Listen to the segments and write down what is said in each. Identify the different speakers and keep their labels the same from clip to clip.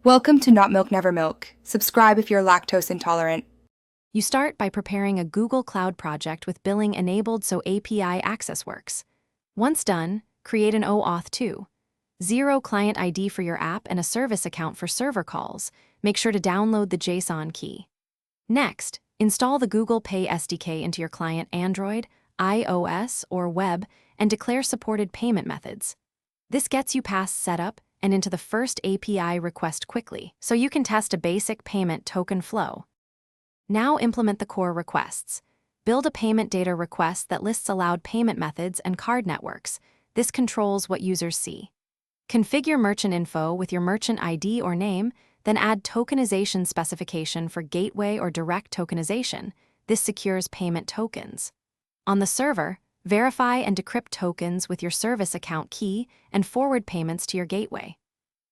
Speaker 1: Welcome to Not Milk Never Milk. Subscribe if you're lactose intolerant.
Speaker 2: You start by preparing a Google Cloud project with billing enabled so API access works. Once done, create an OAuth 2. Zero client ID for your app and a service account for server calls. Make sure to download the JSON key. Next, install the Google Pay SDK into your client Android, iOS, or web and declare supported payment methods. This gets you past setup and into the first API request quickly, so you can test a basic payment token flow. Now implement the core requests. Build a payment data request that lists allowed payment methods and card networks. This controls what users see. Configure merchant info with your merchant ID or name, then add tokenization specification for gateway or direct tokenization. This secures payment tokens. On the server, verify and decrypt tokens with your service account key and forward payments to your gateway.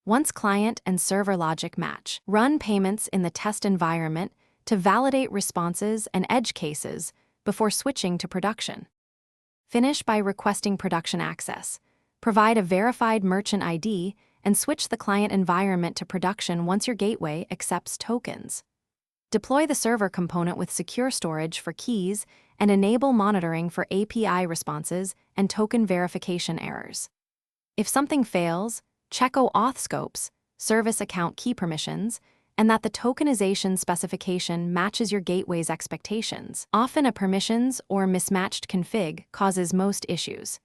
Speaker 2: Once client and server logic match, run payments in the test environment to validate responses and edge cases before switching to production. Finish by requesting production access. Provide a verified merchant ID and switch the client environment to production once your gateway accepts tokens. Deploy the server component with secure storage for keys and enable monitoring for API responses and token verification errors. If something fails, check OAuth scopes, service account key permissions, and that the tokenization specification matches your gateway's expectations. Often a permissions or mismatched config causes most issues.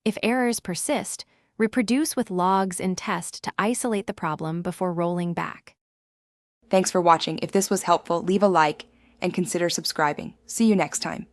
Speaker 2: If errors persist, reproduce with logs in test to isolate the problem before rolling back.
Speaker 1: Thanks for watching. If this was helpful, leave a like and consider subscribing. See you next time.